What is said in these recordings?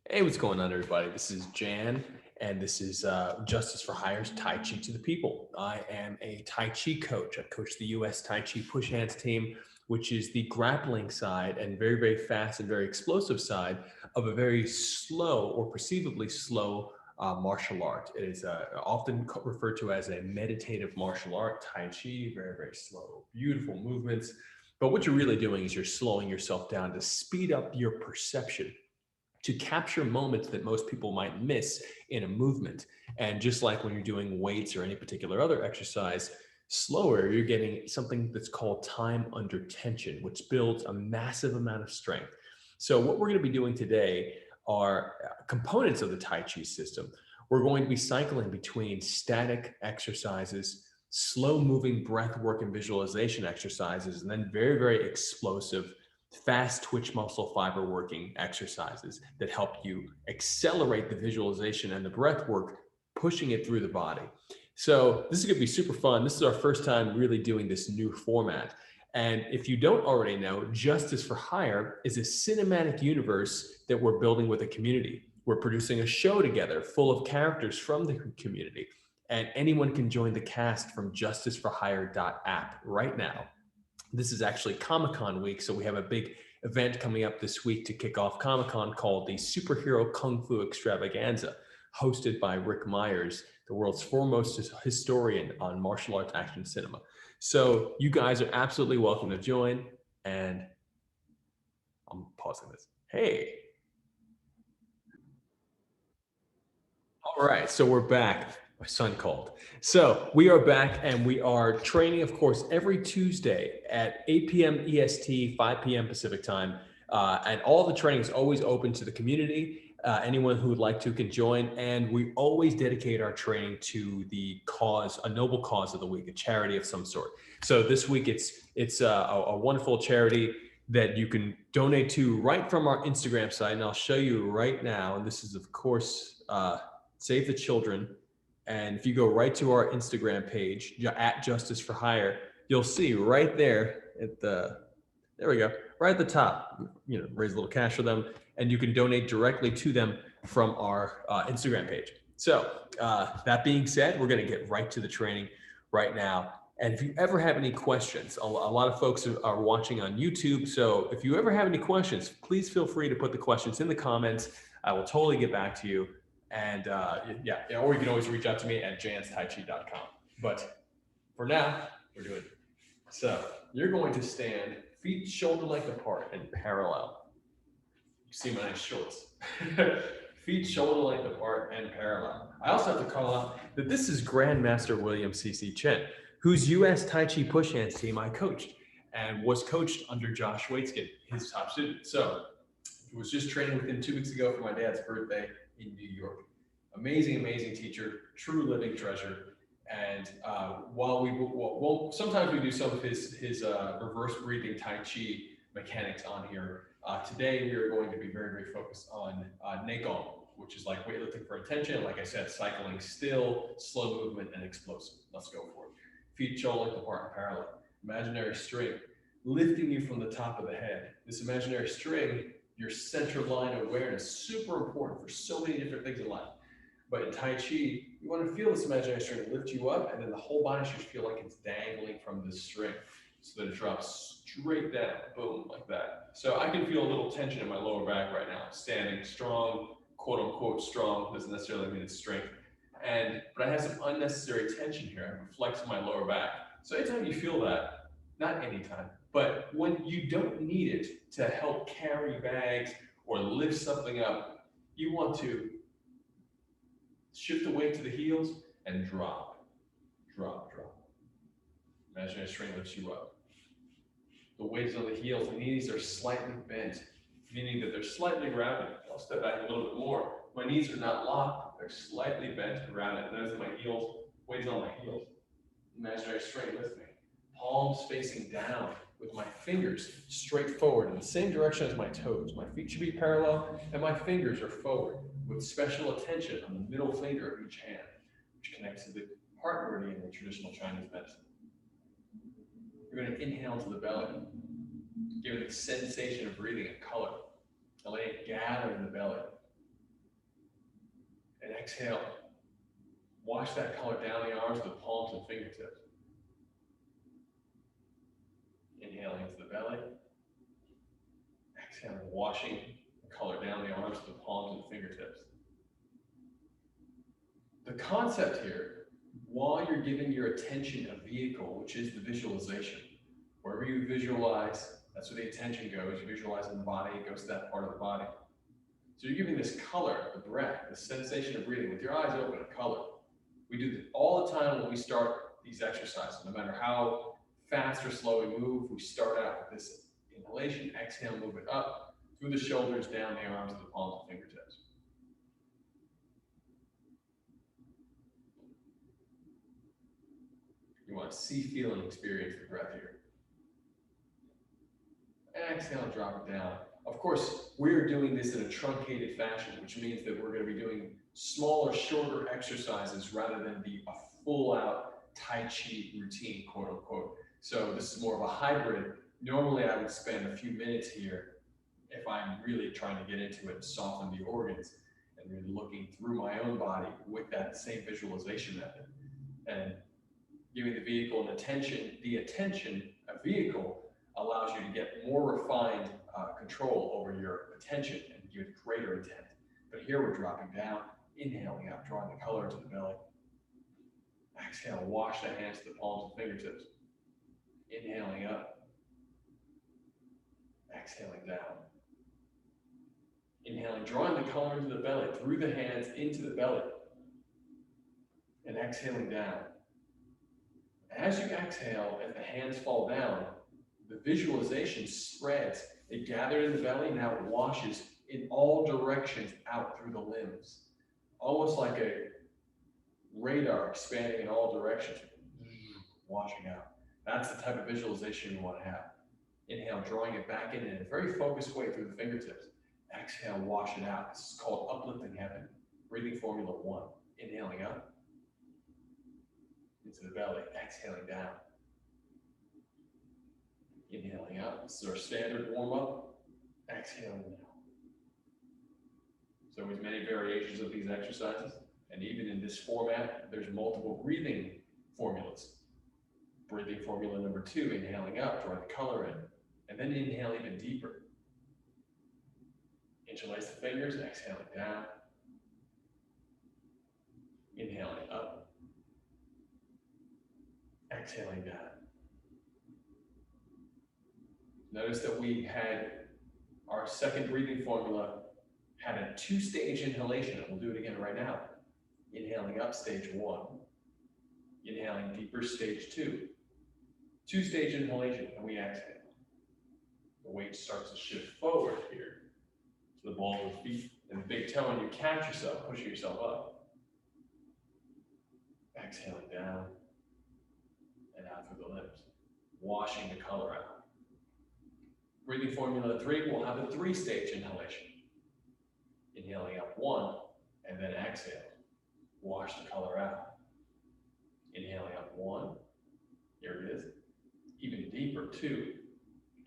Hey, what's going on, everybody? This is Jan, and this is Justice for Hire's Tai Chi to the People. I am a Tai Chi coach. I coach the U.S. Tai Chi push hands team, which is the grappling side and very, very fast and very explosive side of a very slow or perceivably slow martial art. It is often referred to as a meditative martial art, Tai Chi, very, very slow, beautiful movements. But what you're really doing is you're slowing yourself down to speed up your perception to capture moments that most people might miss in a movement. And just like when you're doing weights or any particular other exercise, slower, you're getting something that's called time under tension, which builds a massive amount of strength. So, what we're going to be doing today are components of the Tai Chi system. We're going to be cycling between static exercises, slow moving breath work and visualization exercises, and then very, very explosive fast twitch muscle fiber working exercises that help you accelerate the visualization and the breath work, pushing it through the body. So this is going to be super fun. This is our first time really doing this new format. And if you don't already know, Justice for Hire is a cinematic universe that we're building with a community. We're producing a show together full of characters from the community. And anyone can join the cast from justiceforhire.app right now. This is actually Comic-Con week, so we have a big event coming up this week to kick off Comic-Con called the Superhero Kung Fu Extravaganza, hosted by Rick Myers, the world's foremost historian on martial arts action cinema. So you guys are absolutely welcome to join, and I'm pausing this. Hey, all right, so we're back. My son called. So we are back and we are training, of course, every Tuesday at 8 p.m. EST, 5 p.m. Pacific time. And all the training is always open to the community. Anyone who would like to can join. And we always dedicate our training to the cause, a noble cause of the week, a charity of some sort. So this week it's a wonderful charity that you can donate to right from our Instagram site. And I'll show you right now. And this is, of course, Save the Children. And if you go right to our Instagram page at Justice for Hire, you'll see right there at there we go, right at the top, raise a little cash for them, and you can donate directly to them from our Instagram page. So that being said, we're going to get right to the training right now. And if you ever have any questions, a lot of folks are watching on YouTube. So if you ever have any questions, please feel free to put the questions in the comments. I will totally get back to you. And yeah, or you can always reach out to me at janstaichi.com. But for now, we're doing it. So you're going to stand feet shoulder length apart and parallel. You see my nice shorts. Feet shoulder length apart and parallel. I also have to call out that this is Grandmaster William C.C. Chen, whose U.S. Tai Chi push hands team I coached and was coached under Josh Waitskin, his top student. So I was just training with him 2 weeks ago for my dad's birthday in New York. Amazing, amazing teacher, true living treasure. And while sometimes we do some of his reverse breathing Tai Chi mechanics on here. Today we are going to be very, very focused on Neigong, which is like weightlifting for attention. Like I said, cycling still, slow movement, and explosive. Let's go for it. Feet shoulder length apart and parallel. Imaginary string lifting you from the top of the head. This imaginary string, your center line awareness, super important for so many different things in life. But in Tai Chi, you want to feel this imaginary string lift you up, and then the whole body should feel like it's dangling from this string so that it drops straight down, boom, like that. So I can feel a little tension in my lower back right now, standing strong, quote unquote strong, doesn't necessarily mean it's strength. But I have some unnecessary tension here. I'm flexing my lower back. So anytime you feel that, not anytime, but when you don't need it to help carry bags or lift something up, you want to shift the weight to the heels and drop, drop, drop. Imaginary string lifts you up. The weight is on the heels. The knees are slightly bent, meaning that they're slightly rounded. I'll step back a little bit more. My knees are not locked. They're slightly bent and rounded. Notice my heels, weight's on my heels. Imaginary string lift me. Palms facing down with my fingers straight forward in the same direction as my toes. My feet should be parallel and my fingers are forward with special attention on the middle finger of each hand, which connects to the heart meridian in traditional Chinese medicine. You're going to inhale to the belly, give it a sensation of breathing and color, and let it gather in the belly. And exhale, wash that color down the arms, the palms, and fingertips. Inhaling into the belly. Exhale, washing the color down the arms, the palms, and fingertips. The concept here, while you're giving your attention a vehicle, which is the visualization, wherever you visualize, that's where the attention goes. You visualize in the body, it goes to that part of the body. So you're giving this color, the breath, the sensation of breathing with your eyes open, a color. We do this all the time when we start these exercises. No matter how fast or slow we move, we start out with this inhalation, exhale, move it up, through the shoulders, down the arms, to the palms and fingertips. You want to see, feel, and experience the breath here. Exhale, drop it down. Of course, we're doing this in a truncated fashion, which means that we're going to be doing smaller, shorter exercises rather than the full-out Tai Chi routine, quote unquote. So this is more of a hybrid. Normally, I would spend a few minutes here if I'm really trying to get into it and soften the organs and really looking through my own body with that same visualization method. And giving the vehicle an attention, a vehicle allows you to get more refined control over your attention and give it greater intent. But here we're dropping down, inhaling up, drawing the color into the belly. Exhale, wash the hands to the palms and fingertips. Inhaling up. Exhaling down. Inhaling, drawing the color into the belly, through the hands into the belly. And exhaling down. As you exhale, as the hands fall down, the visualization spreads. It gathered in the belly, now it washes in all directions out through the limbs. Almost like a radar expanding in all directions, washing out. That's the type of visualization you want to have. Inhale, drawing it back in a very focused way through the fingertips. Exhale, wash it out. This is called uplifting heaven. Breathing formula 1. Inhaling up into the belly, exhaling down. Inhaling up. This is our standard warm-up. Exhaling down. So there's many variations of these exercises. And even in this format, there's multiple breathing formulas. Breathing formula number 2, inhaling up, draw the color in. And then inhale even deeper. Interlace the fingers, exhaling down. Inhaling up. Exhaling down. Notice that we had our second breathing formula had a 2-stage inhalation. We'll do it again right now. Inhaling up, stage 1. Inhaling deeper, stage 2. 2-stage inhalation, and we exhale. The weight starts to shift forward here to the ball of the feet and the big toe, and you catch yourself, pushing yourself up. Exhaling down and out through the lips, washing the color out. Breathing formula 3, we'll have a 3-stage inhalation. Inhaling up 1, and then exhale. Wash the color out. Inhaling up 1, here it is. Even deeper 2.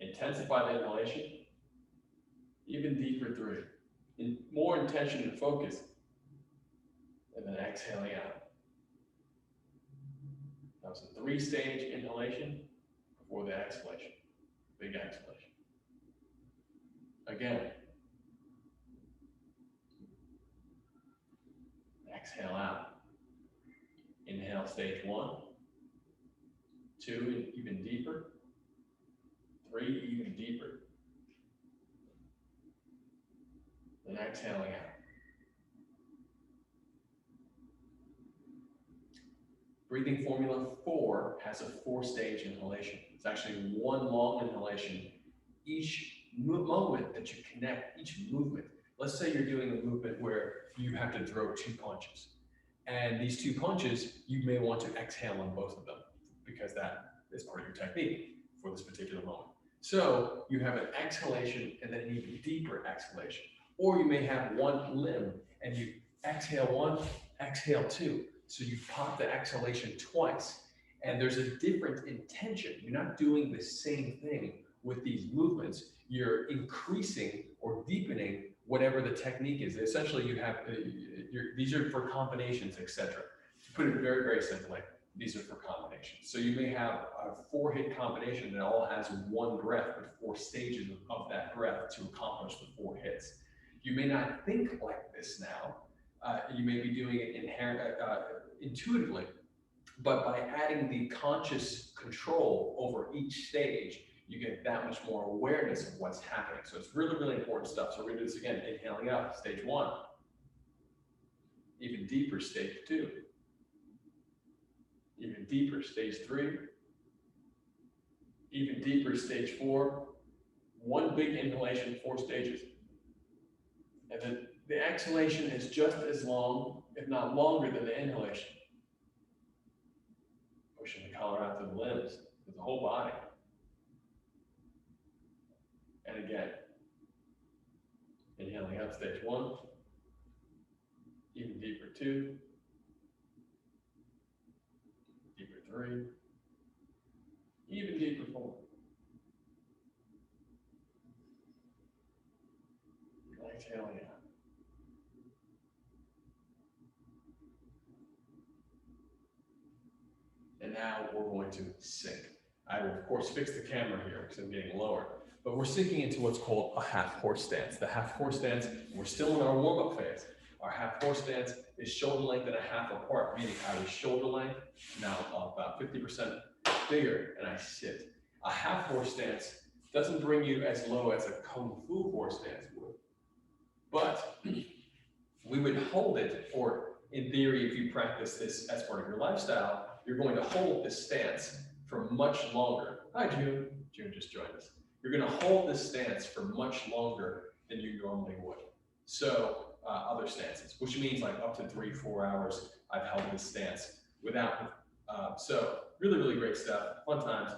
Intensify the inhalation. Even deeper 3. More intention and focus. And then exhaling out. That was a 3-stage inhalation before the exhalation. Big exhalation. Again. Exhale out. Inhale, stage 1. 2, even deeper. 3, even deeper. Then exhaling out. Breathing formula 4 has a 4-stage inhalation. It's actually one long inhalation. Each moment that you connect, each movement. Let's say you're doing a movement where you have to throw 2 punches. And these 2 punches, you may want to exhale on both of them because that is part of your technique for this particular moment. So you have an exhalation and then an even deeper exhalation. Or you may have one limb and you exhale 1, exhale 2. So you pop the exhalation twice. And there's a different intention. You're not doing the same thing with these movements. You're increasing or deepening whatever the technique is. Essentially, you have these are for combinations, etc. To put it very, very simply, these are for combinations. So you may have a 4-hit combination that all has one breath, but 4 stages of that breath to accomplish the 4 hits. You may not think like this now. You may be doing it intuitively, but by adding the conscious control over each stage, you get that much more awareness of what's happening. So it's really, really important stuff. So we're gonna do this again, inhaling up, stage 1. Even deeper, stage 2. Even deeper, stage 3. Even deeper, stage 4. One big inhalation, 4 stages. And then the exhalation is just as long, if not longer than the inhalation. Pushing the collar out to the limbs, to the whole body. And again, inhaling up, stage 1. Even deeper, 2. Deeper, 3. Even deeper, 4. Exhaling out. And now we're going to sink. I will, of course, fix the camera here because I'm getting lower. But we're sinking into what's called a half horse stance. The half horse stance, we're still in our warm-up phase. Our half horse stance is shoulder length and a half apart, meaning I was shoulder length, now about 50% bigger, and I sit. A half horse stance doesn't bring you as low as a kung fu horse stance would. But we would hold it, or in theory, if you practice this as part of your lifestyle, you're going to hold this stance for much longer. Hi, June. June just joined us. You're going to hold this stance for much longer than you normally would. So other stances, which means like up to 3-4 hours, I've held this stance without. So really, really great stuff. Fun times.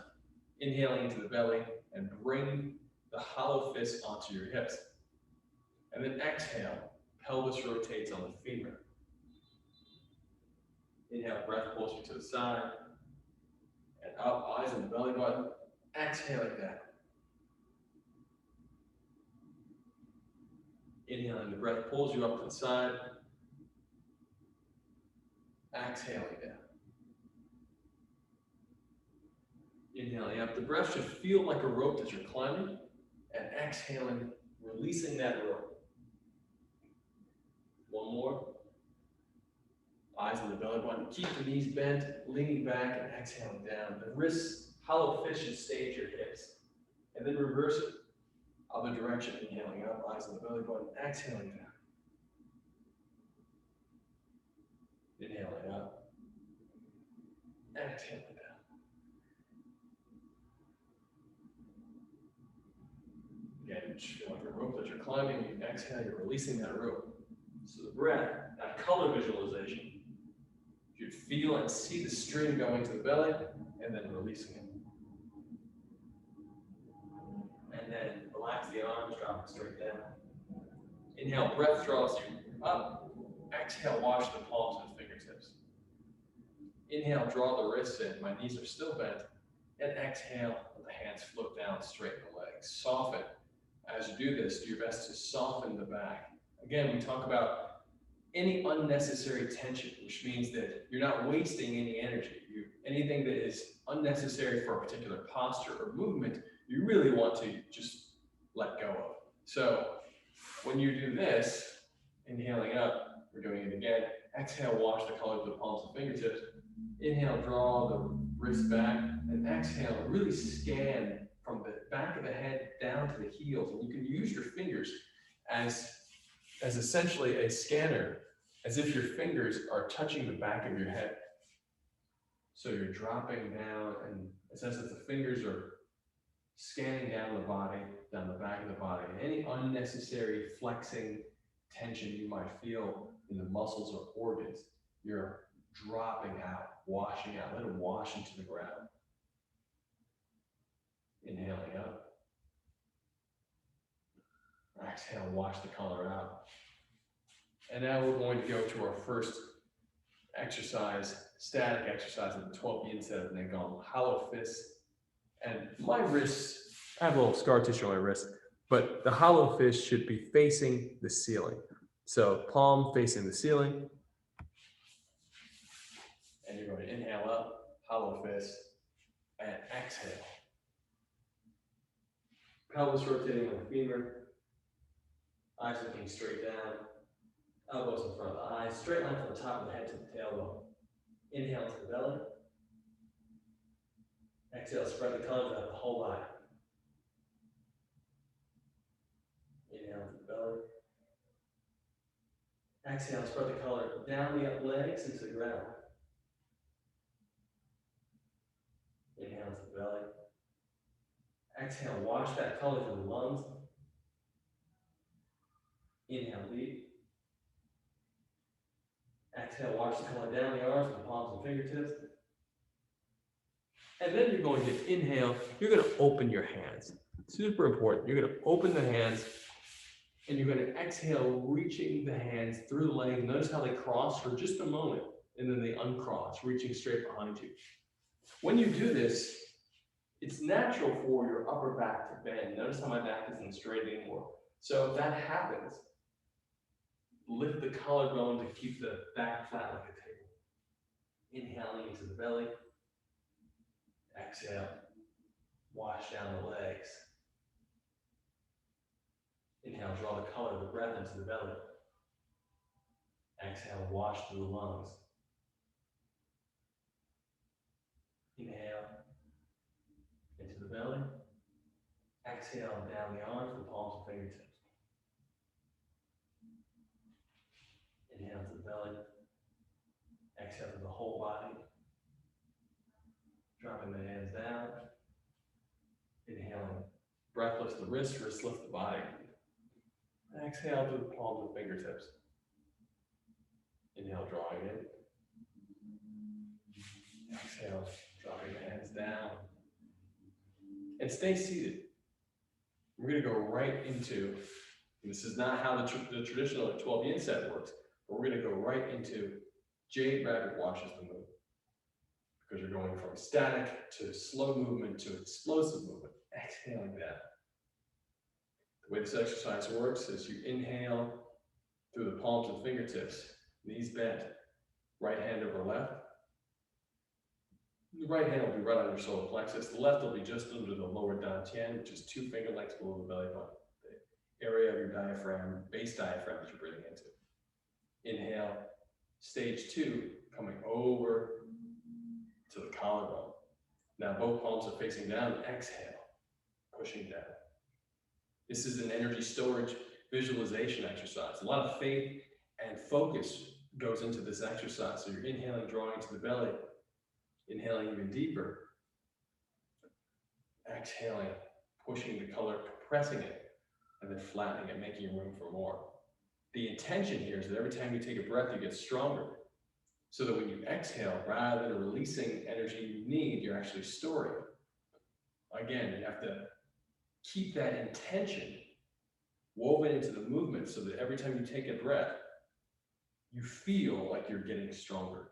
Inhaling into the belly and bring the hollow fist onto your hips. And then exhale, pelvis rotates on the femur. Inhale, breath pulls you to the side and up, eyes on the belly button. Exhaling down. Inhaling, the breath pulls you up to the side. Exhaling down. Inhaling up, the breath should feel like a rope that you're climbing, and exhaling, releasing that rope. One more. Eyes on the belly button. Keep the knees bent, leaning back and exhaling down. The wrists, hollow fist should stay at your hips. And then reverse it. Other direction, inhaling up, eyes on the belly button, exhaling down. Inhaling up, exhaling down. Again, you feel like a rope that you're climbing, you exhale, you're releasing that rope. So the breath, that color visualization, you'd feel and see the string going to the belly, and then releasing it. And then relax the arms, drop it straight down. Inhale, breath draws you up. Exhale, wash the palms and fingertips. Inhale, draw the wrists in. My knees are still bent. And exhale, let the hands float down, straighten the legs. Soften. As you do this, do your best to soften the back. Again, we talk about any unnecessary tension, which means that you're not wasting any energy. Anything that is unnecessary for a particular posture or movement, you really want to just let go of. So when you do this, inhaling up, we're doing it again. Exhale, wash the color of the palms and fingertips. Inhale, draw the wrist back, and exhale, really scan from the back of the head down to the heels. And you can use your fingers as essentially a scanner, as if your fingers are touching the back of your head. So you're dropping down, and it's as if the fingers are scanning down the body, down the back of the body. Any unnecessary flexing tension you might feel in the muscles or organs, you're dropping out, washing out. Let it wash into the ground. Inhaling up. Exhale, wash the color out. And now we're going to go to our first exercise, static exercise of the 12 yin set of Neigong, hollow fists. And my wrists, I have a little scar tissue on my wrist. but the hollow fist should be facing the ceiling. So palm facing the ceiling. And you're going to inhale up, hollow fist, and exhale. Pelvis rotating with the femur, eyes looking straight down, elbows in front of the eyes, straight line from the top of the head to the tailbone. Inhale to the belly. Exhale, spread the color throughout the whole body. Inhale to the belly. Exhale, spread the color down the up legs into the ground. Inhale to the belly. Exhale, wash that color through the lungs. Inhale deep. Exhale, wash the color down the arms with the palms and fingertips. And then you're going to inhale, you're going to open your hands. Super important. You're going to open the hands and you're going to exhale, reaching the hands through the legs. Notice how they cross for just a moment and then they uncross, reaching straight behind you. When you do this, it's natural for your upper back to bend. Notice how my back isn't straight anymore. So if that happens, lift the collarbone to keep the back flat like a table. Inhaling into the belly. Exhale. Wash down the legs. Inhale, draw the color of the breath into the belly. Exhale, wash through the lungs. Inhale into the belly. Exhale down the arms, the palms and fingertips. Inhale to the belly. Exhale to the whole body. Dropping the hands down. Inhaling. Breath lifts the wrists lift the body. Exhale to the palms and fingertips. Inhale, drawing in. Exhale, dropping the hands down. And stay seated. We're going to go right into, this is not how the traditional 12 yin set works, but we're going to go right into Jade Rabbit watches the moon. Because you're going from static to slow movement to explosive movement. Exhaling that. The way this exercise works is you inhale through the palms and fingertips, knees bent, right hand over left. The right hand will be right on your solar plexus. The left will be just under the lower dantian, which is 2 finger lengths below the belly button, the area of your diaphragm, base diaphragm that you're breathing into. Inhale, stage 2, coming over to the collarbone. Now both palms are facing down. Exhale, pushing down. This is an energy storage visualization exercise. A lot of faith and focus goes into this exercise. So you're inhaling, drawing to the belly. Inhaling even deeper. Exhaling, pushing the color, compressing it, and then flattening it, making room for more. The intention here is that every time you take a breath, you get stronger. So that when you exhale, rather than releasing energy you need, you're actually storing. Again, you have to keep that intention woven into the movement so that every time you take a breath, you feel like you're getting stronger.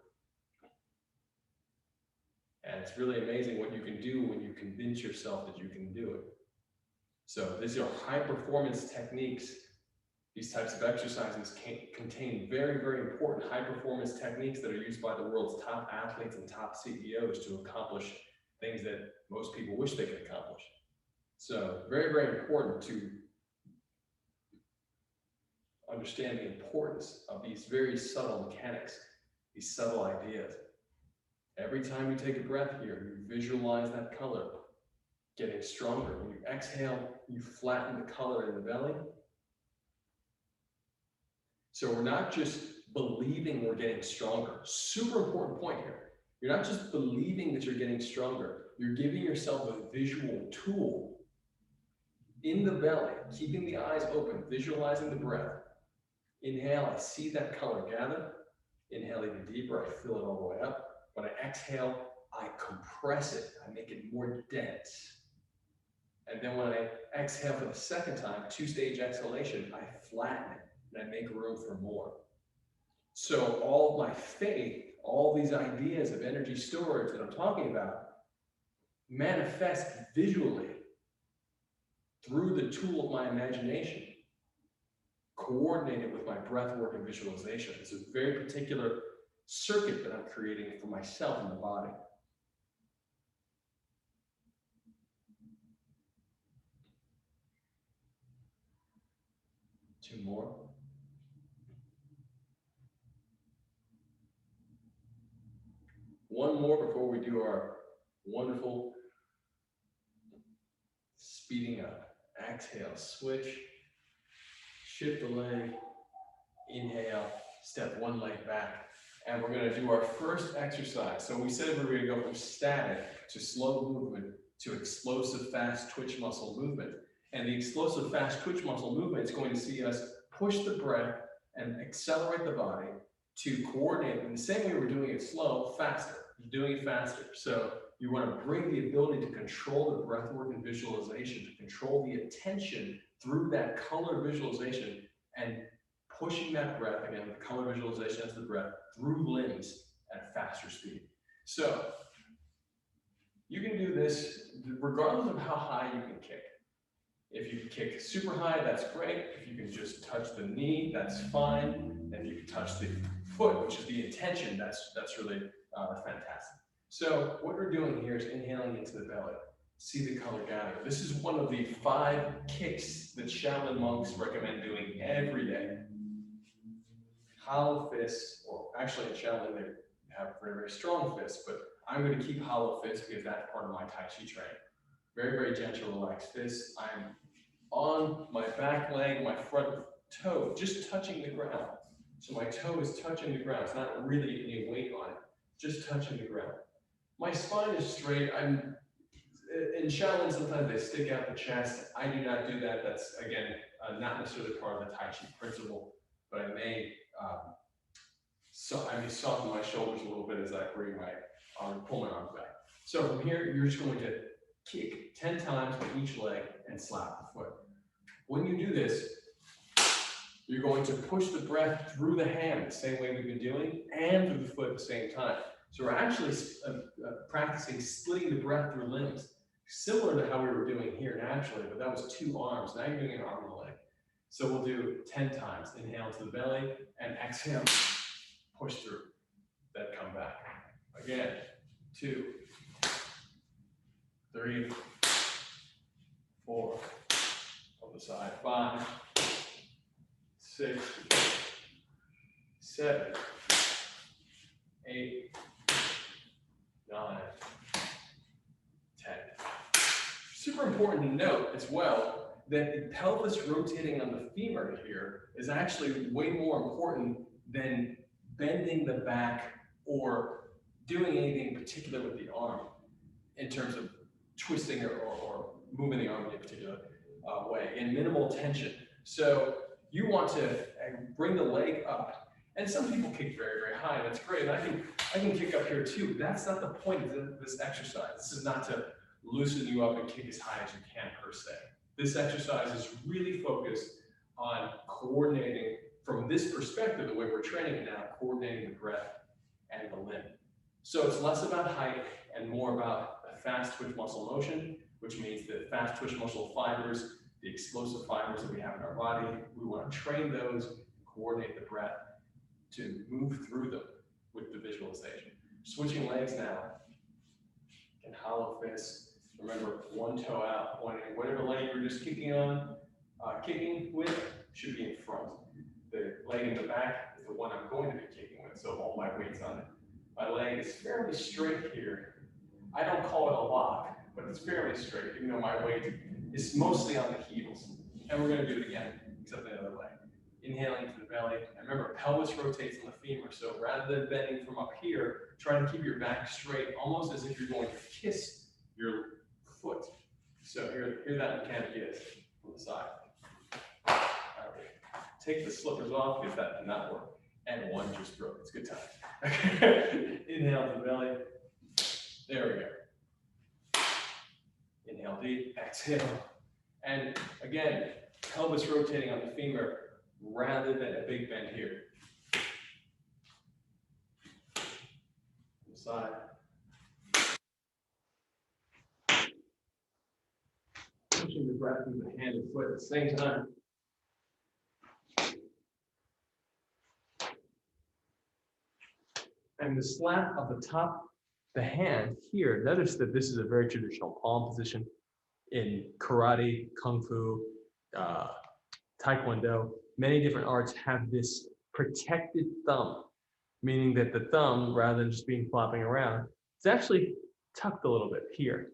And it's really amazing what you can do when you convince yourself that you can do it. So these are high performance techniques. These types of exercises contain very, very important high performance techniques that are used by the world's top athletes and top CEOs to accomplish things that most people wish they could accomplish. So very, very important to understand the importance of these very subtle mechanics, these subtle ideas. Every time you take a breath here, you visualize that color getting stronger. When you exhale, you flatten the color in the belly. So we're not just believing we're getting stronger. Super important point here. You're not just believing that you're getting stronger. You're giving yourself a visual tool in the belly, keeping the eyes open, visualizing the breath. Inhale, I see that color gather. Inhale even deeper, I fill it all the way up. When I exhale, I compress it. I make it more dense. And then when I exhale for the second time, 2-stage exhalation, I flatten it and I make room for more. So all my faith, all these ideas of energy storage that I'm talking about, manifest visually through the tool of my imagination, coordinated with my breath work and visualization. It's a very particular circuit that I'm creating for myself in the body. Two more. One more before we do our wonderful speeding up. Exhale, switch, shift the leg, inhale, step one leg back. And we're gonna do our first exercise. So we said we were gonna go from static to slow movement to explosive fast twitch muscle movement. And the explosive fast twitch muscle movement is going to see us push the breath and accelerate the body to coordinate in the same way we're doing it slow, faster. You're doing it faster. So you want to bring the ability to control the breath work and visualization, to control the attention through that color visualization and pushing that breath, again, the color visualization as the breath, through limbs at a faster speed. So you can do this regardless of how high you can kick. If you kick super high, that's great. If you can just touch the knee, that's fine. And if you can touch the foot, which is the intention, that's really fantastic. So what we're doing here is inhaling into the belly. See the color gather. This is one of the 5 kicks that Shaolin monks recommend doing every day. Hollow fists, or actually in Shaolin they have very, very strong fists, but I'm going to keep hollow fists because that's part of my Tai Chi training. Very, very gentle, relaxed fists. I'm on my back leg, my front toe, just touching the ground. So my toe is touching the ground. It's not really any weight on it, just touching the ground. My spine is straight. In Shaolin, sometimes they stick out the chest. I do not do that. That's, again, not necessarily part of the Tai Chi principle, but I may soften my shoulders a little bit as I bring my arm, pull my arms back. So from here, you're just going to kick 10 times with each leg and slap the foot. When you do this, you're going to push the breath through the hand the same way we've been doing and through the foot at the same time. So we're actually practicing splitting the breath through limbs, similar to how we were doing here naturally, but that was 2 arms. Now you're doing an arm and a leg. So we'll do 10 times. Inhale to the belly and exhale, push through, then come back. Again, 2, 3, 4, on the side, 5, 6, 7, 8, 9, 10. Super important to note as well that the pelvis rotating on the femur here is actually way more important than bending the back or doing anything in particular with the arm in terms of twisting or moving the arm in a particular way in minimal tension. So you want to bring the leg up. And some people kick very, very high, and that's great. And I can kick up here too. That's not the point of this exercise. This is not to loosen you up and kick as high as you can per se. This exercise is really focused on coordinating from this perspective, the way we're training it now, coordinating the breath and the limb. So it's less about height and more about a fast twitch muscle motion, which means the fast twitch muscle fibers, the explosive fibers that we have in our body, we want to train those and coordinate the breath to move through them with the visualization. Switching legs now. And hollow fists. Remember, one toe out, pointing. Whatever leg you're just kicking with should be in front. The leg in the back is the one I'm going to be kicking with, so all my weight's on it. My leg is fairly straight here. I don't call it a lock, but it's fairly straight, even though my weight is mostly on the heels. And we're going to do it again, except the other leg. Inhaling to the belly. And remember, pelvis rotates on the femur, so rather than bending from up here, try to keep your back straight, almost as if you're going to kiss your foot. So here that mechanic is from the side. All right. Take the slippers off if that did not work. And one just broke. It's a good time. Okay. Inhale to the belly. There we go. Inhale deep, exhale. And again, pelvis rotating on the femur rather than a big bend here. On the side. Pushing the breath through the hand and foot at the same time. And the slap of the top, the hand here, notice that this is a very traditional palm position in karate, kung fu, taekwondo. Many different arts have this protected thumb, meaning that the thumb, rather than just being flopping around, it's actually tucked a little bit here.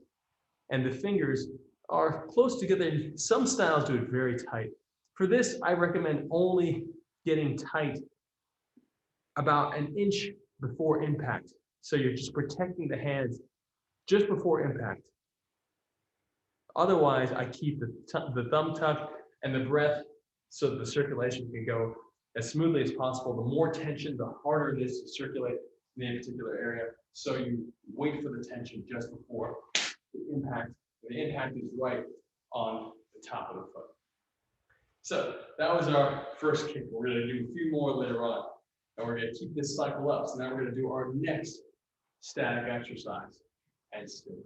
And the fingers are close together. Some styles do it very tight. For this, I recommend only getting tight about an inch before impact. So you're just protecting the hands just before impact. Otherwise, I keep the thumb tucked and the breath so that the circulation can go as smoothly as possible. The more tension, the harder it is to circulate in a particular area. So you wait for the tension just before the impact. The impact is right on the top of the foot. So that was our first kick. We're going to do a few more later on. And we're going to keep this cycle up. So now we're going to do our next static exercise. And still.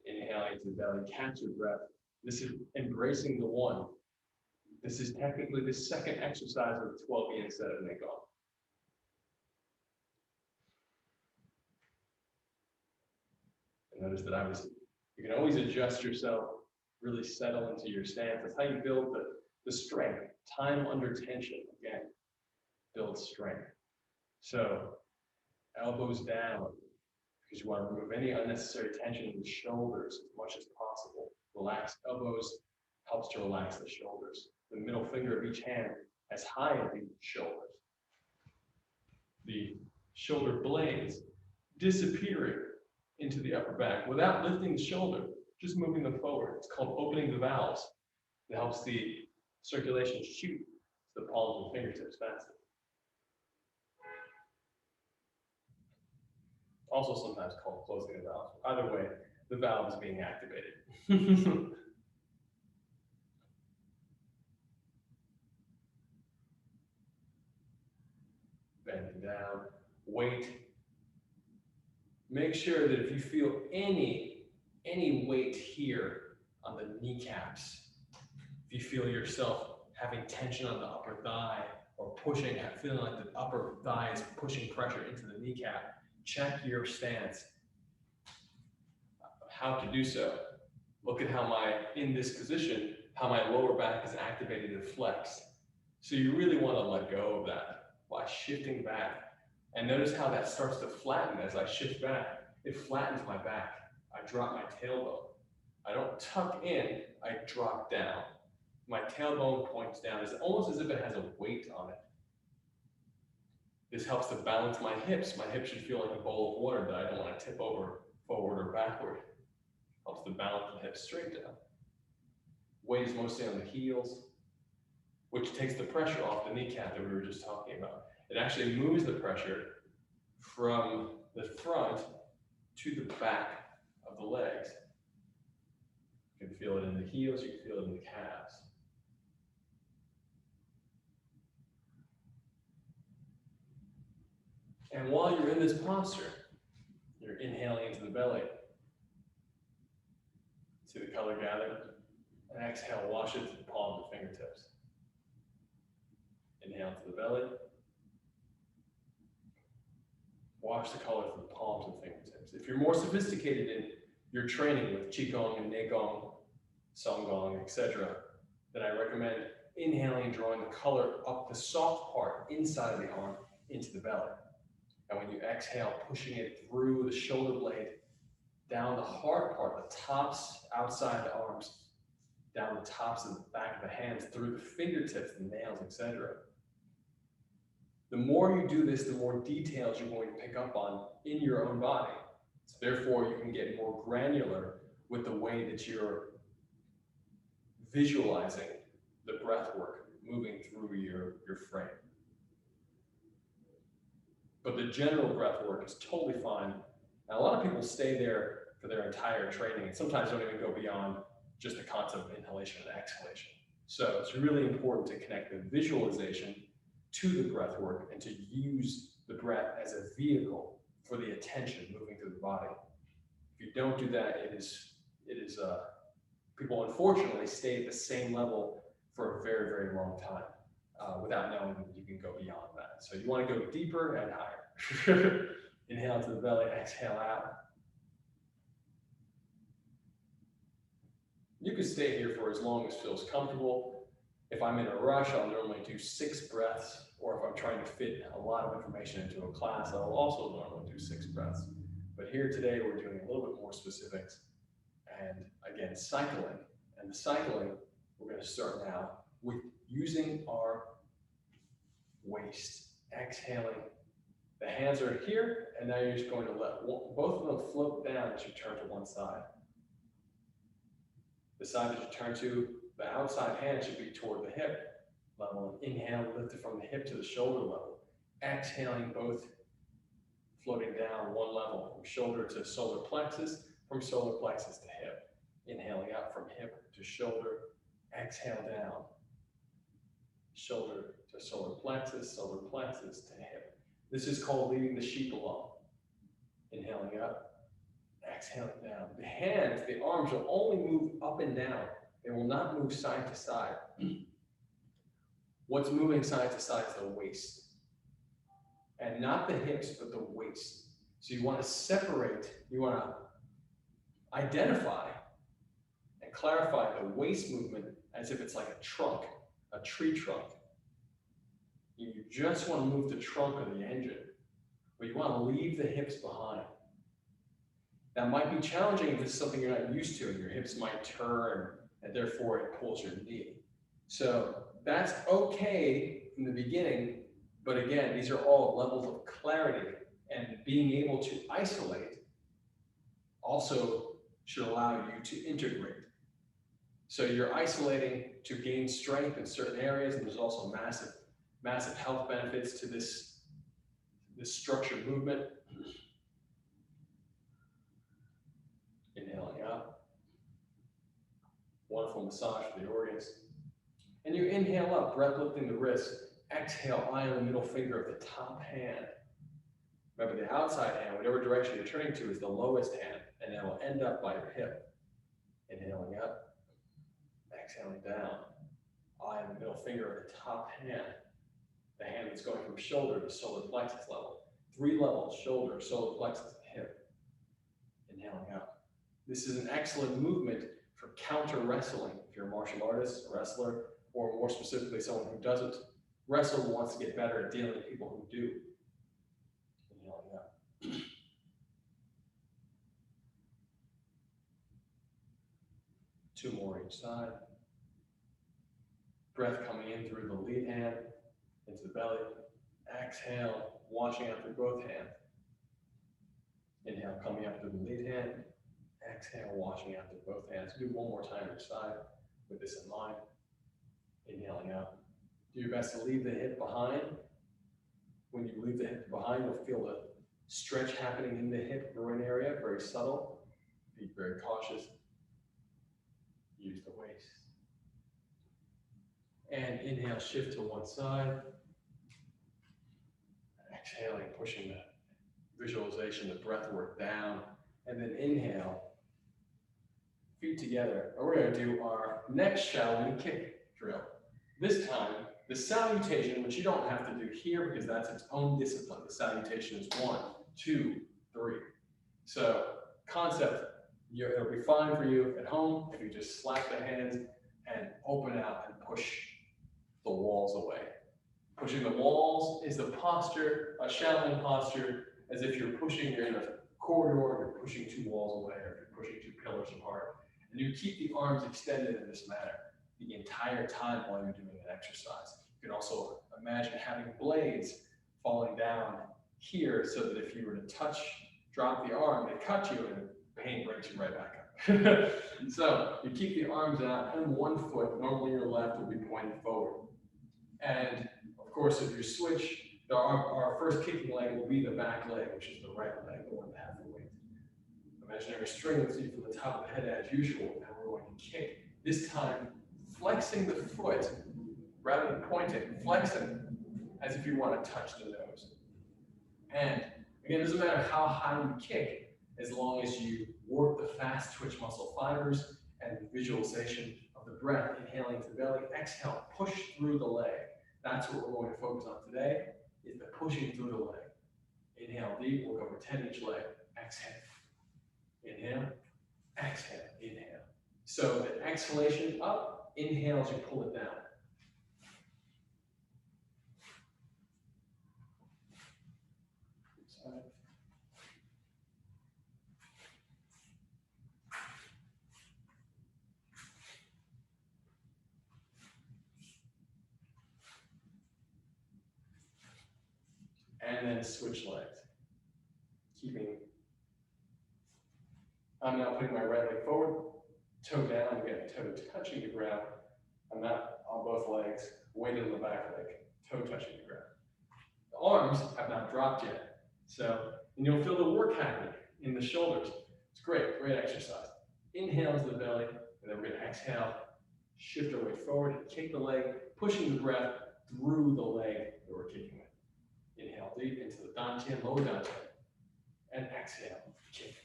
Inhaling to the belly, catch your breath. This is embracing the one. This is technically the second exercise of the 12 instead of Nick off. And notice that you can always adjust yourself, really settle into your stance. That's how you build the strength. Time under tension, again, builds strength. So elbows down, because you want to remove any unnecessary tension in the shoulders as much as possible. Relax elbows helps to relax the shoulders. The middle finger of each hand as high as the shoulders. The shoulder blades disappearing into the upper back without lifting the shoulder, just moving them forward. It's called opening the valves. It helps the circulation shoot to the palms and fingertips faster. Also sometimes called closing the valve. Either way, the valve is being activated. Bending down, weight. Make sure that if you feel any weight here on the kneecaps, if you feel yourself having tension on the upper thigh or pushing, feeling like the upper thigh is pushing pressure into the kneecap, check your stance. How to do so. Look at how in this position, how my lower back is activated and flexed. So you really want to let go of that by shifting back. And notice how that starts to flatten as I shift back. It flattens my back. I drop my tailbone. I don't tuck in, I drop down. My tailbone points down. It's almost as if it has a weight on it. This helps to balance my hips. My hips should feel like a bowl of water that I don't want to tip over forward or backward. Helps to balance the hips straight down. Weight is mostly on the heels, which takes the pressure off the kneecap that we were just talking about. It actually moves the pressure from the front to the back of the legs. You can feel it in the heels, you can feel it in the calves. And while you're in this posture, you're inhaling into the belly. See the color gather? And exhale, wash it to the palms and fingertips. Inhale to the belly. Wash the color to the palms and fingertips. If you're more sophisticated in your training with Qigong and Neigong, Songgong, etc., then I recommend inhaling and drawing the color up the soft part inside of the arm into the belly. And when you exhale, pushing it through the shoulder blade, down the hard part, the tops outside the arms, down the tops and the back of the hands, through the fingertips, the nails, etc. The more you do this, the more details you're going to pick up on in your own body. So therefore, you can get more granular with the way that you're visualizing the breath work moving through your frame. But the general breath work is totally fine. And a lot of people stay there for their entire training and sometimes don't even go beyond just the concept of inhalation and exhalation. So it's really important to connect the visualization to the breath work and to use the breath as a vehicle for the attention moving through the body. If you don't do that, it is People unfortunately stay at the same level for a very, very long time without knowing that you can go beyond that. So you want to go deeper and higher. Inhale to the belly, exhale out. You can stay here for as long as feels comfortable. If I'm in a rush, I'll normally do 6 breaths, or if I'm trying to fit a lot of information into a class, I'll also normally do 6 breaths. But here today, we're doing a little bit more specifics. And again, cycling. And the cycling, we're going to start now with using our waist. Exhaling. The hands are here, and now you're just going to let both of them float down as you turn to one side. The side that you turn to, the outside hand should be toward the hip level. Inhale, lift it from the hip to the shoulder level. Exhaling, both floating down one level, from shoulder to solar plexus, from solar plexus to hip. Inhaling up from hip to shoulder. Exhale down. Shoulder to solar plexus to hip. This is called leading the sheep along. Inhaling up, exhaling down. The hands, the arms will only move up and down. They will not move side to side. What's moving side to side is the waist. And not the hips, but the waist. So you want to separate, you want to identify and clarify the waist movement as if it's like a trunk, a tree trunk. You just want to move the trunk of the engine, but you want to leave the hips behind. That might be challenging if this is something you're not used to, and your hips might turn, and therefore it pulls your knee. So that's okay in the beginning, but again, these are all levels of clarity, and being able to isolate also should allow you to integrate. So you're isolating to gain strength in certain areas, and there's also massive health benefits to this structured movement. Inhaling up. Wonderful massage for the organs. And you inhale up, breath lifting the wrist. Exhale, eye on the middle finger of the top hand. Remember, the outside hand, whatever direction you're turning to, is the lowest hand, and it will end up by your hip. Inhaling up, exhaling down. Eye on the middle finger of the top hand. The hand that's going from shoulder to solar plexus level. 3 levels, shoulder, solar plexus, and hip. Inhaling up. This is an excellent movement for counter wrestling. If you're a martial artist, a wrestler, or more specifically, someone who doesn't wrestle and wants to get better at dealing with people who do. Inhaling up. 2 more each side. Breath coming in through the lead hand, into the belly. Exhale, washing out through both hands. Inhale, coming up through the lead hand. Exhale, washing out through both hands. Do 1 more time each side with this in mind. Inhaling up. Do your best to leave the hip behind. When you leave the hip behind, you'll feel the stretch happening in the hip groin area, very subtle. Be very cautious. Use the waist. And inhale, shift to one side. Exhaling, pushing the visualization, the breath work down. And then inhale, feet together. And we're going to do our next Shaolin kick drill. This time, the salutation, which you don't have to do here because that's its own discipline. The salutation is 1, 2, 3. So concept, it'll be fine for you at home if you just slap the hands and open out and push the walls away. Pushing the walls is the posture, a Shaolin posture, as if you're in a corridor, you're pushing 2 walls away, or you're pushing 2 pillars apart. And you keep the arms extended in this manner the entire time while you're doing an exercise. You can also imagine having blades falling down here so that if you were to drop the arm, they cut you and pain brings you right back up. So you keep the arms out, and 1 foot, normally your left, will be pointed forward. And of course, if you switch, our first kicking leg will be the back leg, which is the right leg, the one that has the weight. Imaginary string lifts you from the top of the head as usual, and we're going to kick. This time, flexing the foot rather than pointing, flexing as if you want to touch the nose. And again, it doesn't matter how high you kick, as long as you work the fast twitch muscle fibers and visualization of the breath, inhaling to the belly, exhale, push through the leg. That's what we're going to focus on today, is the pushing through the leg. Inhale deep, work over 10 each leg. Exhale. Inhale, exhale, inhale. So the exhalation up, inhale as you pull it down. And then switch legs. I'm now putting my right leg forward, toe down, again, toe touching the ground. I'm not on both legs, weighted on the back leg, toe touching the ground. The arms have not dropped yet. And you'll feel the work happening in the shoulders. It's great, great exercise. Inhale to the belly, and then we're going to exhale, shift our weight forward, kick the leg, pushing the breath through the leg that we're kicking with. Inhale deep into the dantian, lower dantian, and exhale, kick.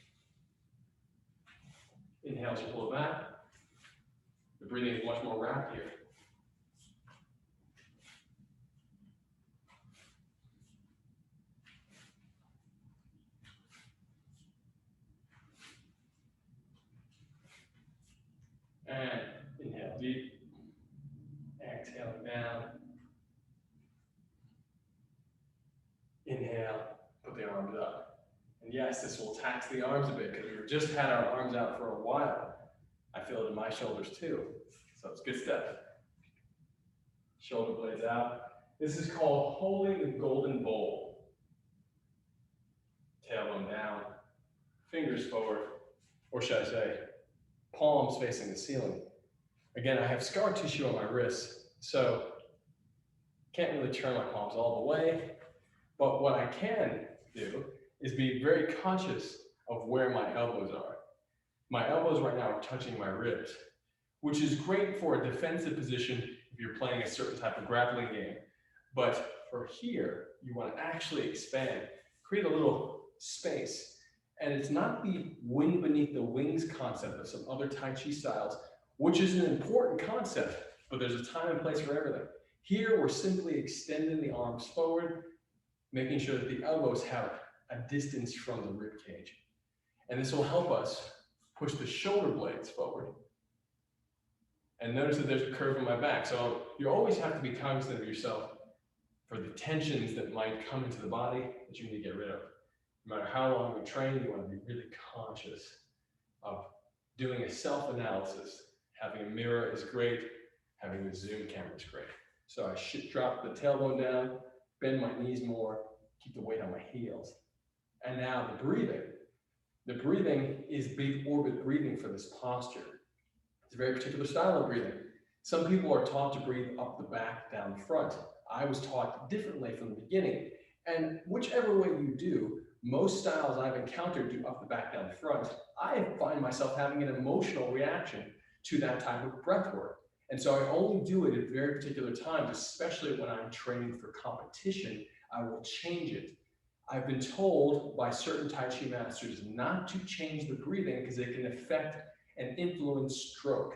Inhale as you pull it back. The breathing is much more rapid here. And inhale deep. Exhale down. Inhale, put the arms up. And yes, this will tax the arms a bit because we've just had our arms out for a while. I feel it in my shoulders too. So it's good stuff. Shoulder blades out. This is called holding the golden bowl. Tailbone down, fingers forward, or should I say, palms facing the ceiling. Again, I have scar tissue on my wrists, so can't really turn my palms all the way. But what I can do is be very conscious of where my elbows are. My elbows right now are touching my ribs, which is great for a defensive position if you're playing a certain type of grappling game. But for here, you want to actually expand, create a little space. And it's not the wind beneath the wings concept of some other Tai Chi styles, which is an important concept, but there's a time and place for everything. Here, we're simply extending the arms forward, making sure that the elbows have a distance from the rib cage. And this will help us push the shoulder blades forward. And notice that there's a curve in my back. So you always have to be cognizant of yourself for the tensions that might come into the body that you need to get rid of. No matter how long we train, you want to be really conscious of doing a self-analysis. Having a mirror is great. Having a zoom camera is great. So I should drop the tailbone down, bend my knees more, keep the weight on my heels. And now the breathing. The breathing is big orbit breathing for this posture. It's a very particular style of breathing. Some people are taught to breathe up the back, down the front. I was taught differently from the beginning. And whichever way you do, most styles I've encountered do up the back, down the front. I find myself having an emotional reaction to that type of breath work. And so I only do it at very particular times, especially when I'm training for competition. I will change it. I've been told by certain Tai Chi masters not to change the breathing because it can affect and influence stroke.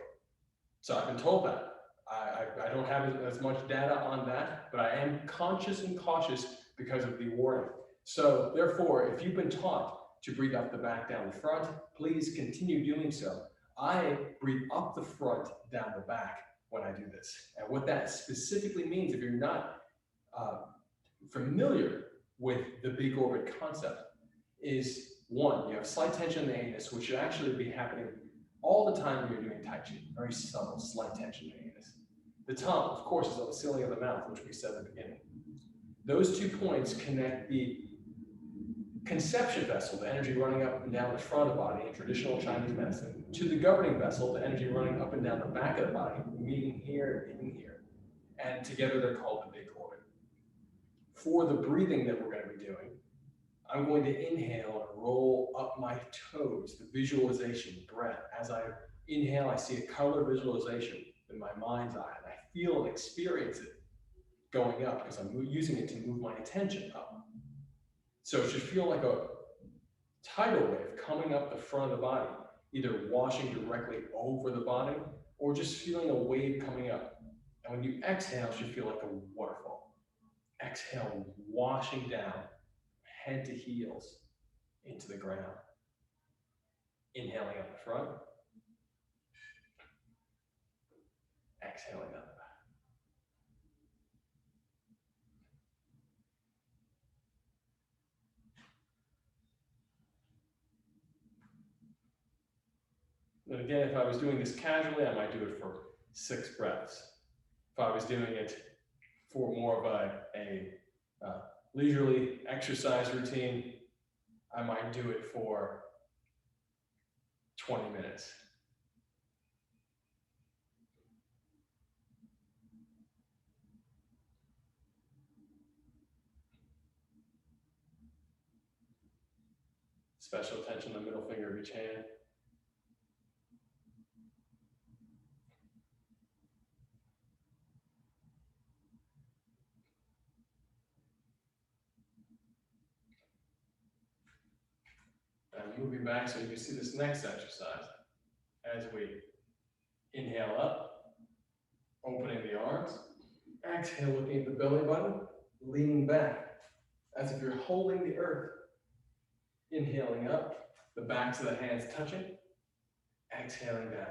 So I've been told that. I don't have as much data on that, but I am conscious and cautious because of the warning. So therefore, if you've been taught to breathe up the back, down the front, please continue doing so. I breathe up the front, down the back when I do this. And what that specifically means, if you're not familiar with the big orbit concept, is one, you have slight tension in the anus, which should actually be happening all the time when you're doing Tai Chi. Very subtle, slight tension in the anus. The tongue, of course, is on the ceiling of the mouth, which we said at the beginning. Those 2 points connect the conception vessel, the energy running up and down the front of the body in traditional Chinese medicine, to the governing vessel, the energy running up and down the back of the body, meeting here and in here. And together they're called the big orbit. For the breathing that we're going to be doing, I'm going to inhale and roll up my toes, the visualization, breath. As I inhale, I see a color visualization in my mind's eye, and I feel and experience it going up because I'm using it to move my attention up. So it should feel like a tidal wave coming up the front of the body. either washing directly over the body or just feeling a wave coming up. And when you exhale, it should feel like a waterfall. Exhale, washing down, head to heels into the ground. Inhaling up the front, exhaling up. And again, if I was doing this casually, I might do it for 6 breaths. If I was doing it for more of a leisurely exercise routine, I might do it for 20 minutes. Special attention to the middle finger of each hand. And moving back so you can see this next exercise. As we inhale up, opening the arms. Exhale, looking at the belly button, leaning back as if you're holding the earth. Inhaling up, the backs of the hands touching. Exhaling down.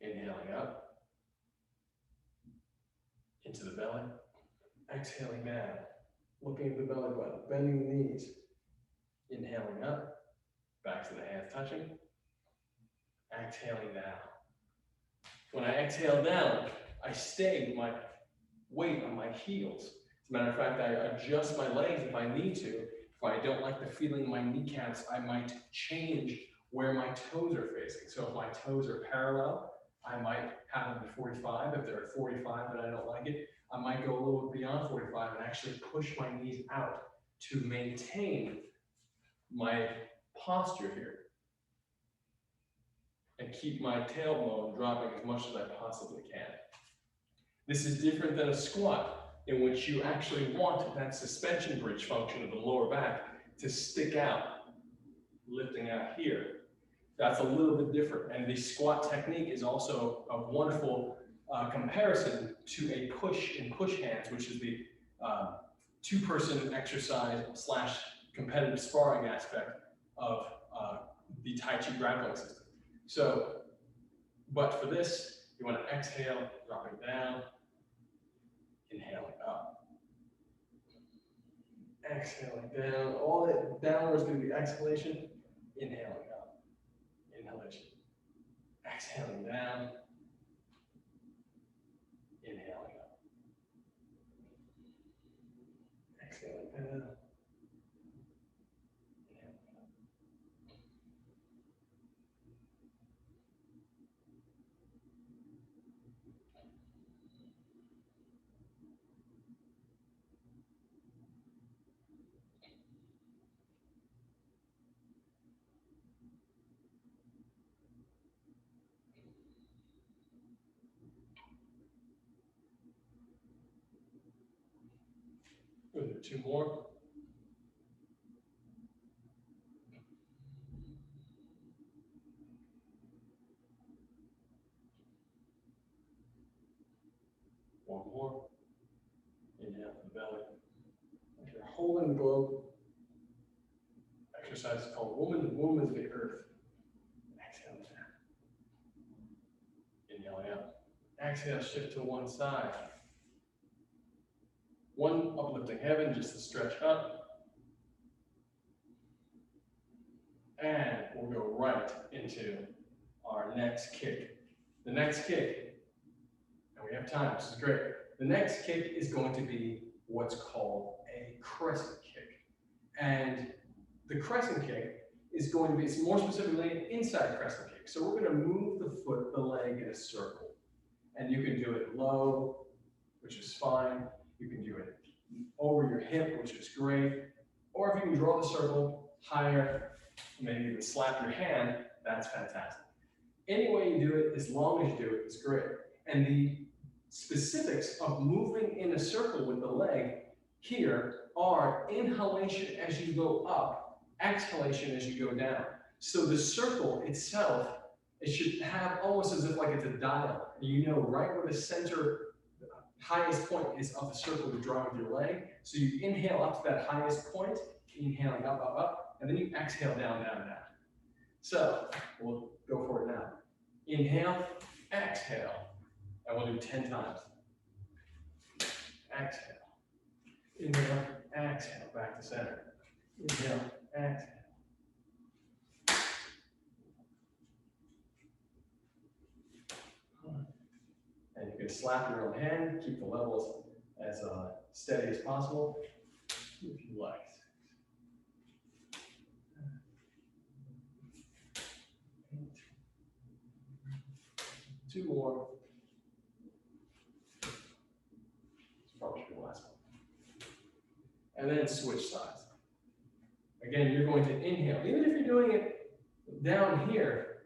Inhaling up into the belly. Exhaling down, looking at the belly button, bending the knees. Inhaling up, backs of the hands touching. Exhaling down. When I exhale down, I stay with my weight on my heels. As a matter of fact, I adjust my legs if I need to. If I don't like the feeling in my kneecaps, I might change where my toes are facing. So if my toes are parallel, I might have them at 45. If they're at 45 and I don't like it, I might go a little bit beyond 45 and actually push my knees out to maintain my posture here and keep my tailbone dropping as much as I possibly can. This is different than a squat, in which you actually want that suspension bridge function of the lower back to stick out, lifting out here. That's a little bit different. And the squat technique is also a wonderful comparison to a push in push hands, which is the two-person exercise / competitive sparring aspect of the Tai Chi grappling system. So, but for this, you want to exhale, dropping down, inhaling up. Exhaling down, all that downwards through the exhalation, inhaling up, inhalation. Exhaling down, inhaling up. Exhaling down, inhaling up. We'll do 2 more. One more. Inhale from the belly. If you're holding the globe, exercise is called woman. The womb is the earth. Exhale down. Inhaling up. Exhale, shift to one side. One uplifting heaven, just to stretch up. And we'll go right into our next kick. The next kick, and we have time, this is great. The next kick is going to be what's called a crescent kick. And the crescent kick is going to be, it's more specifically an inside crescent kick. So we're going to move the foot, the leg in a circle. And you can do it low, which is fine. You can do it over your hip, which is great. Or if you can draw the circle higher, maybe even slap your hand, that's fantastic. Any way you do it, as long as you do it, is great. And the specifics of moving in a circle with the leg here are inhalation as you go up exhalation as you go down. So the circle itself, it should have almost as if like it's a dial. You know right where the center highest point is of the circle you're drawing with your leg. So you inhale up to that highest point, inhaling up, up, up, and then you exhale down, down, down. So we'll go for it now. Inhale, exhale, and we'll do 10 times. Exhale. Inhale, exhale, back to center. Inhale, exhale. And you can slap your own hand, keep the levels as steady as possible, if you like. 2 more. It's probably the last one. And then switch sides. Again, you're going to inhale. Even if you're doing it down here,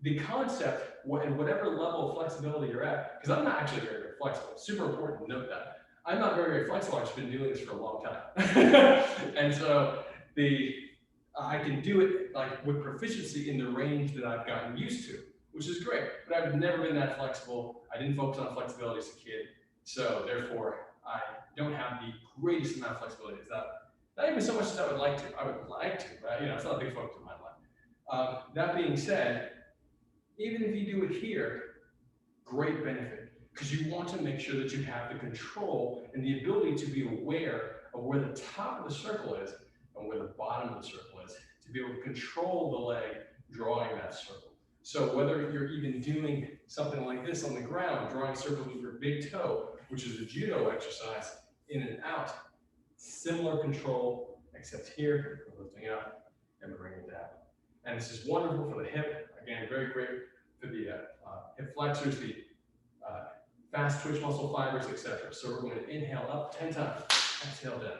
the concept, and whatever level of flexibility you're at, because I'm not actually very, very flexible. Super important to note that. I'm not very, very flexible. I've just been doing this for a long time. And so I can do it like with proficiency in the range that I've gotten used to, which is great. But I've never been that flexible. I didn't focus on flexibility as a kid. So therefore, I don't have the greatest amount of flexibility as that. Not even so much as I would like to. I would like to, but it's not a big focus of my life. That being said, even if you do it here, great benefit, because you want to make sure that you have the control and the ability to be aware of where the top of the circle is and where the bottom of the circle is, to be able to control the leg drawing that circle. So whether you're even doing something like this on the ground, drawing circles with your big toe, which is a judo exercise, in and out, similar control, except here, we're lifting up and bringing it down. And this is wonderful for the hip. Again, very great for the hip flexors, the fast twitch muscle fibers, etc. So we're going to inhale up 10 times, exhale down.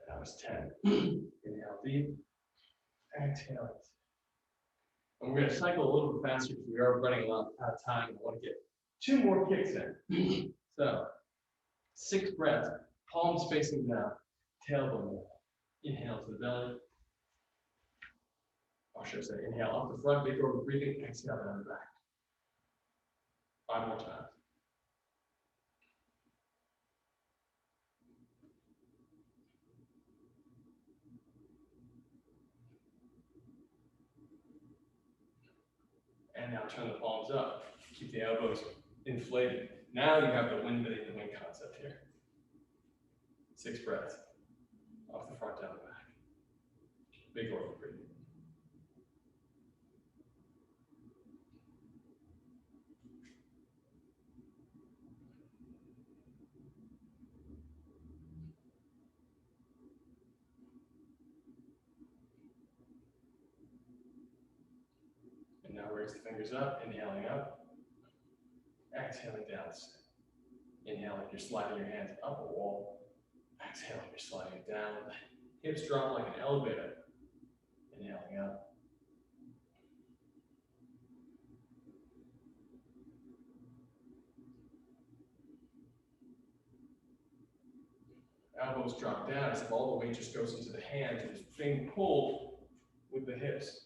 That was 10. Inhale deep, exhale. And we're going to cycle a little bit faster because we are running out of time. I want to get 2 more kicks in. So 6 breaths, palms facing down, tailbone down. Inhale to the belly. Or should I say, inhale up the front, big over breathing, exhale down the back. 5 more times. And now turn the palms up. Keep the elbows inflated. Now you have the wind beneath the wing concept here. 6 breaths. Off the front, down the back. Big over breathing. And now raise the fingers up, inhaling up. Exhaling down. Inhaling, you're sliding your hands up a wall. Exhaling, you're sliding it down. Hips drop like an elevator. Inhaling up. Elbows drop down as if all the weight just goes into the hands and is being pulled with the hips.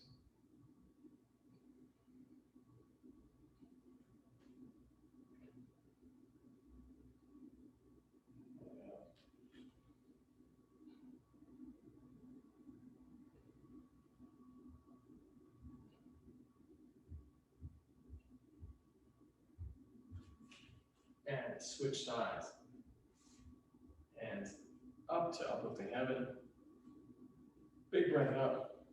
And switch sides. Hands up to uplifting heaven. Big breath up.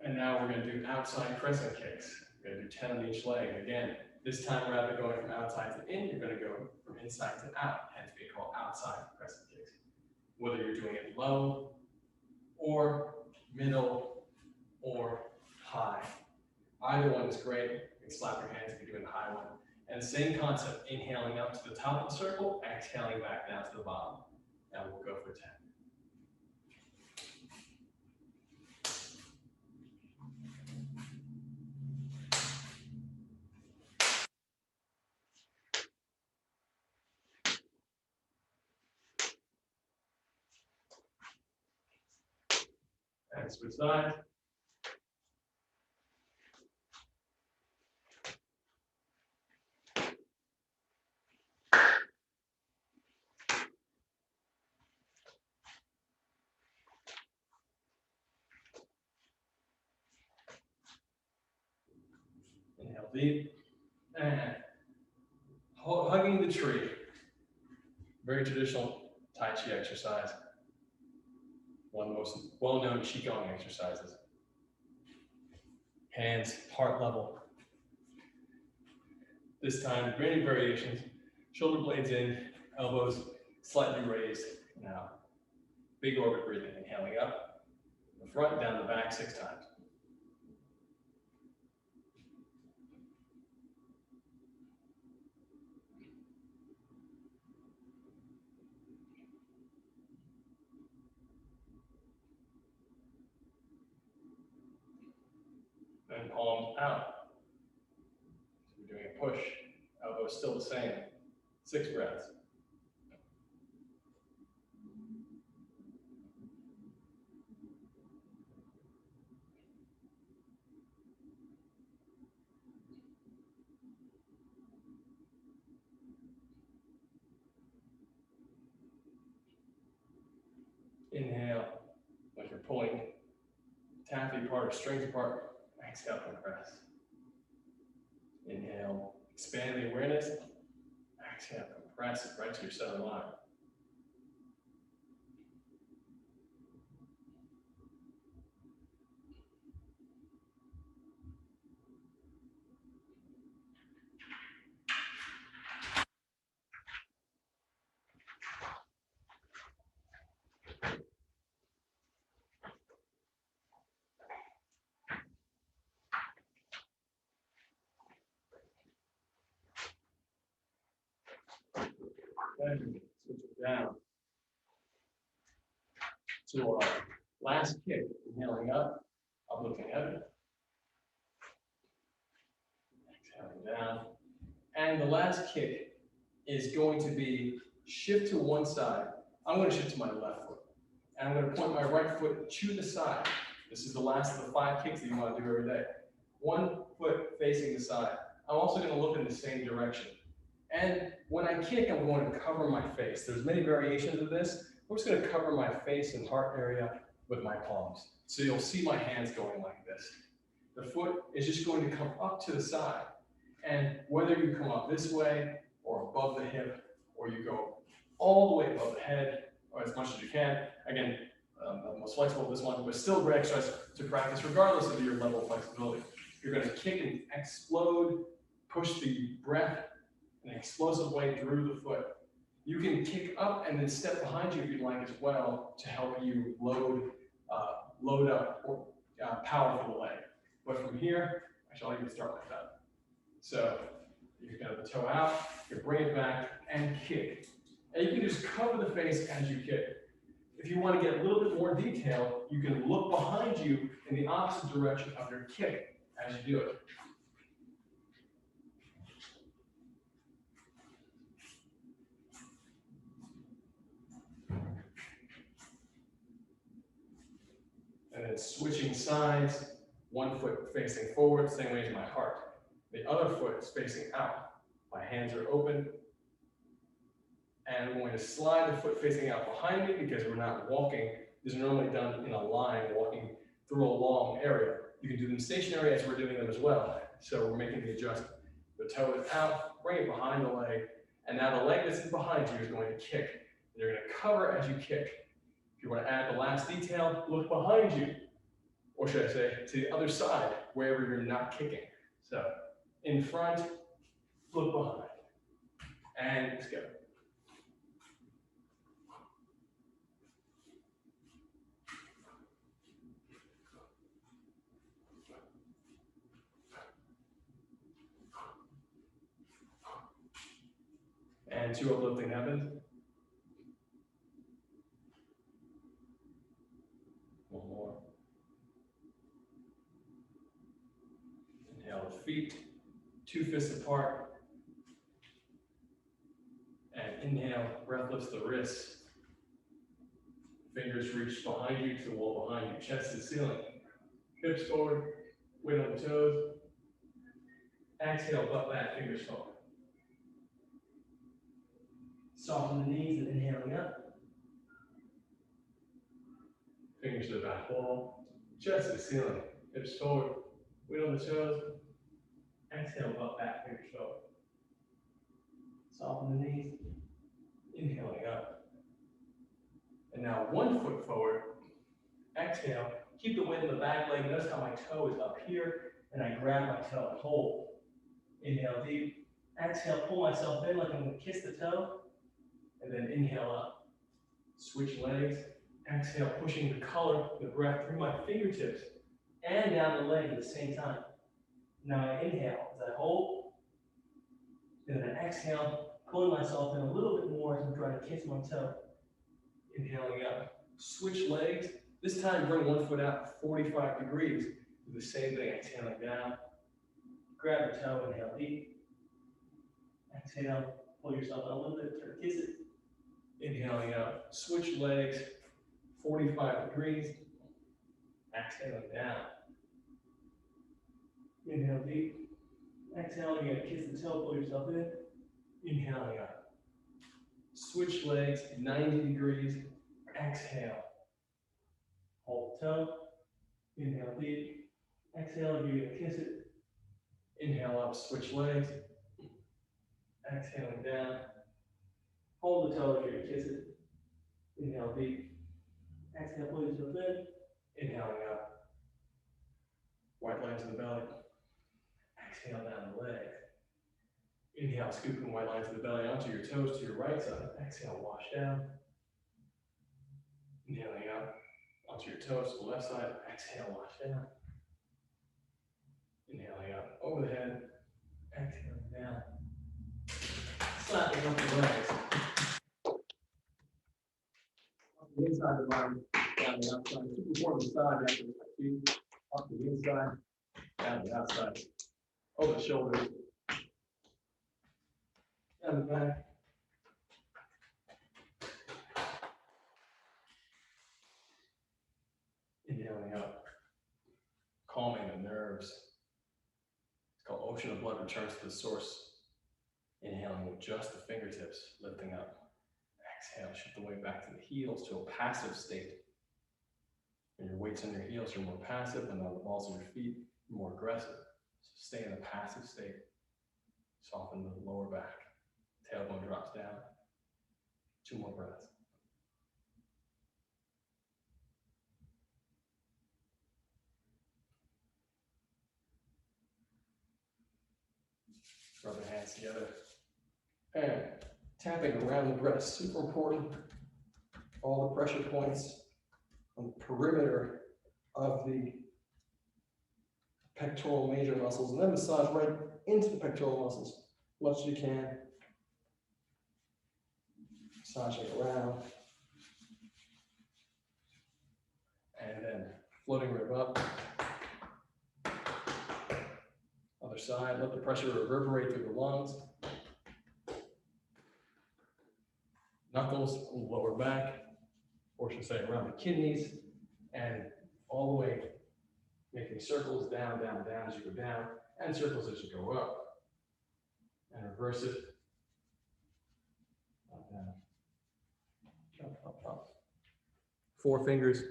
And now we're going to do outside crescent kicks. We're going to do 10 on each leg. Again, this time rather than going from outside to in, you're going to go from inside to out, hence being called outside crescent kicks. Whether you're doing it low, or middle, or high. Either one is great. You can slap your hands if you're doing the high one. And same concept, inhaling up to the top of the circle, exhaling back down to the bottom. And we'll go for 10. And switch sides. Inhale deep. And hugging the tree. Very traditional Tai Chi exercise. One of the most well-known Qigong exercises. Hands heart level. This time, many variations. Shoulder blades in, elbows slightly raised. Now, big orbit breathing. Inhaling up, the front, down the back 6 times. Then palms out. So we're doing a push. Elbows still the same. 6 breaths. Inhale, like you're pulling taffy apart or strings apart. Exhale, compress. Inhale, expand the awareness. Exhale, compress it right to your center line. Then switch it down to our last kick. Inhaling up, uplifting heaven. Exhaling down. And the last kick is going to be shift to one side. I'm going to shift to my left foot. And I'm going to point my right foot to the side. This is the last of the 5 kicks that you want to do every day. One foot facing the side. I'm also going to look in the same direction. And when I kick, I'm going to cover my face. There's many variations of this. I'm just going to cover my face and heart area with my palms. So you'll see my hands going like this. The foot is just going to come up to the side. And whether you come up this way or above the hip, or you go all the way above the head, or as much as you can, again, the most flexible of this one, but still great exercise to practice regardless of your level of flexibility. You're going to kick and explode, push the breath in an explosive way through the foot. You can kick up and then step behind you if you'd like as well to help you load up or power for the leg. But from here, actually I'll even start like that. So you're going to the toe out, you bring it back and kick. And you can just cover the face as you kick. If you want to get a little bit more detail, you can look behind you in the opposite direction of your kick as you do it. And then switching sides, one foot facing forward, same way as my heart. The other foot is facing out. My hands are open. And I'm going to slide the foot facing out behind me because we're not walking. These are normally done in a line, walking through a long area. You can do them stationary as we're doing them as well. So we're making the adjustment. The toe is out, bring it behind the leg, and now the leg that's behind you is going to kick. And you're going to cover as you kick. If you want to add the last detail, look behind you. Or should I say, to the other side, wherever you're not kicking. So, in front, look behind. And let's go. And 2 uplifting heavens. 1 more. Inhale the feet, 2 fists apart. And inhale, breath lifts the wrists. Fingers reach behind you to the wall behind you, chest to ceiling. Hips forward, weight on the toes. Exhale, butt back, fingers forward. Soften the knees and inhaling up. Fingers to the back wall, chest to the ceiling, hips forward, weight on the toes. Exhale, butt back, fingers forward. Soften the knees, inhaling up. And now 1 foot forward. Exhale, keep the weight in the back leg. Notice how my toe is up here, and I grab my toe and hold. Inhale deep. Exhale, pull myself in like I'm going to kiss the toe, and then inhale up. Switch legs. Exhale, pushing the color, the breath through my fingertips and down the leg at the same time. Now I inhale as I hold, and then I exhale, pulling myself in a little bit more as I'm trying to kiss my toe. Inhaling up. Switch legs. This time, bring 1 foot out 45 degrees. Do the same thing, exhaling down. Grab the toe, inhale deep. Exhale, pull yourself in a little bit, try to kiss it. Inhaling up. Switch legs, 45 degrees. Exhaling down. Inhale deep. Exhale, you're going to kiss the toe, pull yourself in. Inhaling up. Switch legs, 90 degrees. Exhale. Hold the toe. Inhale deep. Exhale, you're going to kiss it. Inhale up, switch legs. Exhaling down. Hold the toe, you're going to kiss it. Inhale deep. Exhale, pull yourself in. Inhaling up. White lines in the belly. Exhale down the leg. Inhale, scooping white lines in the belly onto your toes to your right side. Exhale, wash down. Inhaling up onto your toes to the left side. Exhale, wash down. Inhaling up over the head. Exhaling down. Slapping up the legs. Up the inside of the body, down the outside. Super form the side, down to the feet. Up the inside, down the outside. Over the shoulders. Down the back. Inhaling up. Calming the nerves. It's called ocean of blood returns to the source. Inhaling with just the fingertips, lifting up. Exhale, shift the weight back to the heels to a passive state. When your weight's in your heels, you're more passive, and on the balls of your feet, you're more aggressive. So stay in a passive state. Soften the lower back. Tailbone drops down. 2 more breaths. Rub the hands together. And tapping around the breast, super important. All the pressure points on the perimeter of the pectoral major muscles, and then massage right into the pectoral muscles as much as you can. Massaging around. And then floating rib up. Other side, let the pressure reverberate through the lungs. Knuckles on the lower back, or should I say around the kidneys, and all the way making circles down, down, down as you go down, and circles as you go up. And reverse it. Up, down. Up, up, up. 4 fingers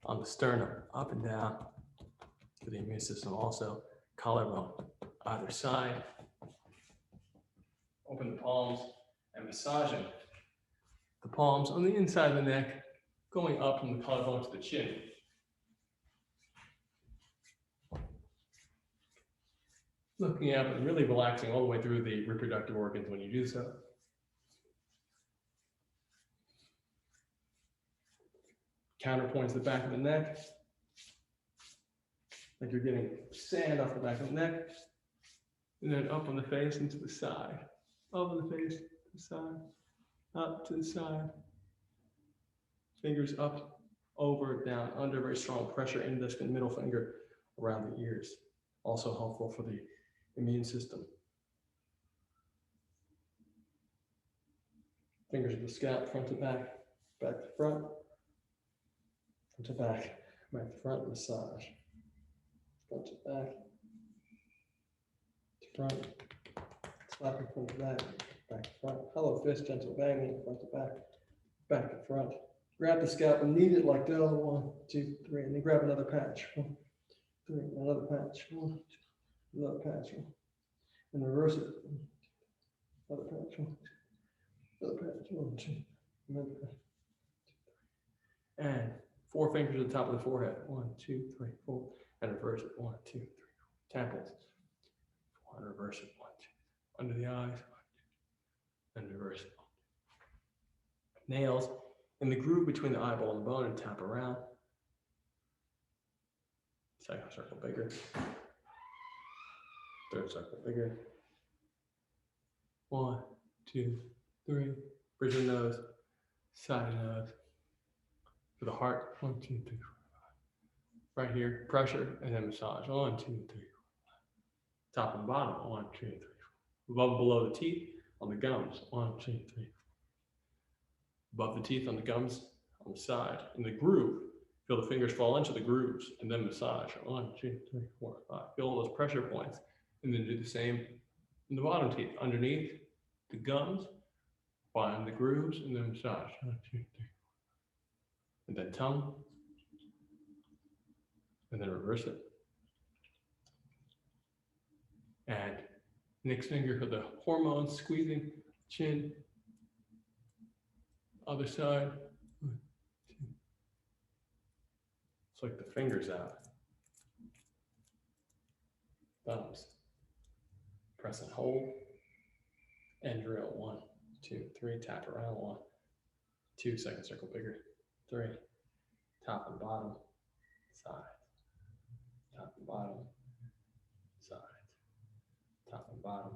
on the sternum, up and down. For the immune system also. Collarbone, either side. Open the palms and massaging the palms on the inside of the neck, going up from the collarbone to the chin. Looking up and really relaxing all the way through the reproductive organs when you do so. Counterpoints the back of the neck. Like you're getting sand off the back of the neck. And then up on the face and to the side. Up on the face, the side, up to the side. Fingers up, over, down, under, very strong pressure, index and middle finger around the ears. Also helpful for the immune system. Fingers of the scalp, front to back, back to front, front to back, back to front, massage. Front to back, to front, slapping front to back, back to front. Hollow fist, gentle banging, front to back, back to front. Grab the scalp and knead it like dough. 1, 2, 3, and then grab another patch. 1, 3, another patch. 1, 2, another patch. And reverse it. Another patch. 1, 2, another patch. 1, 2, another patch. And 4 fingers at the top of the forehead. 1, 2, 3, 4. And reverse it. 1, 2, 3, 4. Temples. 4, and reverse it. 1, 2. Under the eyes. 1, 2. And reverse it. Nails in the groove between the eyeball and the bone and tap around. Second circle bigger. Third circle bigger. 1, 2, 3. Bridge the nose. Side of the nose. For the heart. 1, 2, 3, 4, 5. Right here. Pressure and then massage. 1, 2, 3, 4, 5. Top and bottom. 1, 2, 3, 4. Above and below the teeth on the gums. 1, 2, 3, 4. Above the teeth on the gums on the side. In the groove, feel the fingers fall into the grooves and then massage. 1, 2, 3, 4, 5. Feel all those pressure points. And then do the same in the bottom teeth. Underneath the gums, find the grooves and then massage. 1, 2, 3. And then tongue. And then reverse it. And next finger for the hormones, squeezing, chin. Other side. 1, 2. It's like the fingers out. Thumbs. Press and hold. And drill. 1, 2, 3. Tap around. 1, 2. Second circle bigger. 3. Top and bottom. Side. Top and bottom. Side. Top and bottom.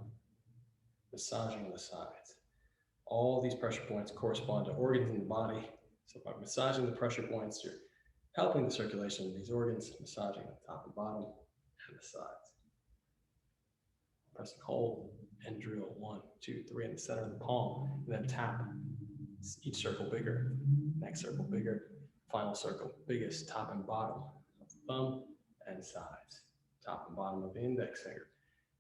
Massaging the sides. All these pressure points correspond to organs in the body. So by massaging the pressure points, you're helping the circulation of these organs, massaging the top and bottom and the sides. Press and hold and drill. 1, 2, 3 in the center of the palm, and then tap. Each circle bigger, next circle bigger, final circle biggest, top and bottom of the thumb and sides. Top and bottom of the index finger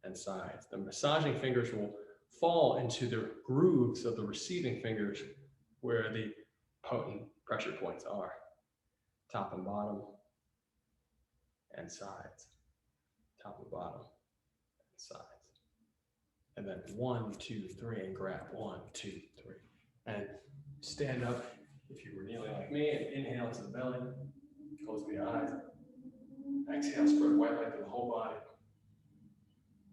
and sides. The massaging fingers will fall into the grooves of the receiving fingers where the potent pressure points are. Top and bottom and sides. Top and bottom and sides. And then 1, 2, 3 and grab. 1, 2, 3. And stand up if you were kneeling like me and inhale to the belly. Close the eyes. Exhale, spread white light to the whole body.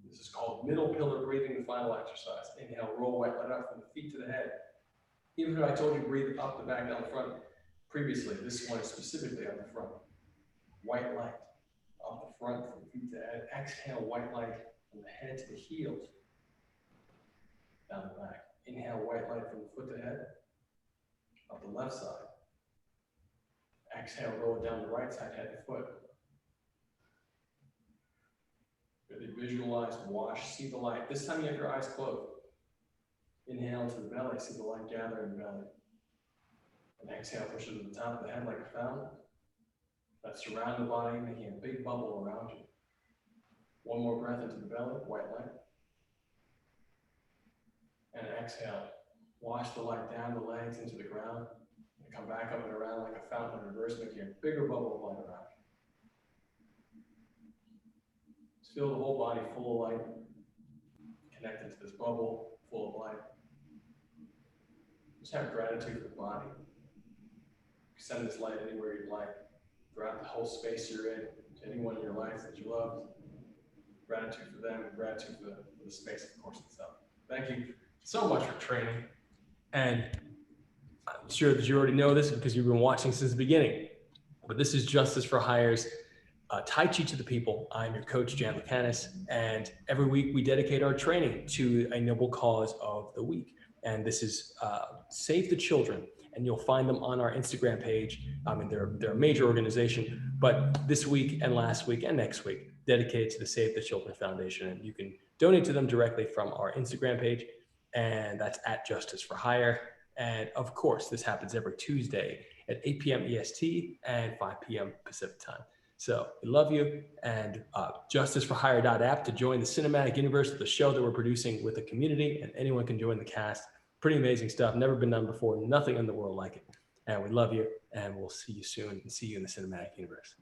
This is called middle pillar breathing, the final exercise. Inhale, roll white light up from the feet to the head. Even if I told you breathe up the back, down the front previously, this one is specifically on the front. White light up the front from feet to head. Exhale, white light from the head to the heels. Down the back. Inhale, white light from the foot to head. Up the left side. Exhale, roll it down the right side, head to foot. Really visualize, wash, see the light. This time you have your eyes closed. Inhale to the belly, see the light gather in the belly. And exhale, push it to the top of the head like a fountain. That surround the body, making a big bubble around you. One more breath into the belly, white light. And exhale, wash the light down the legs into the ground. And come back up and around like a fountain in reverse, making a bigger bubble of light around you. Feel the whole body full of light, connected to this bubble, full of light. Just have gratitude for the body. Send this light anywhere you'd like, throughout the whole space you're in, to anyone in your life that you love. Gratitude for them, and gratitude for the space, of course, itself. Thank you so much for training. And I'm sure that you already know this because you've been watching since the beginning, but this is Justice for Hire's Tai Chi to the People. I'm your coach, Jan Lucanis, and every week we dedicate our training to a noble cause of the week. And this is Save the Children. And you'll find them on our Instagram page. I mean, they're a major organization, but this week and last week and next week, dedicated to the Save the Children Foundation. And you can donate to them directly from our Instagram page. And that's at Justice for Hire. And of course, this happens every Tuesday at 8 p.m. EST and 5 p.m. Pacific time. So we love you. And justiceforhire.app to join the cinematic universe of the show that we're producing with the community, and anyone can join the cast. Pretty amazing stuff. Never been done before. Nothing in the world like it. And we love you. And we'll see you soon and see you in the cinematic universe.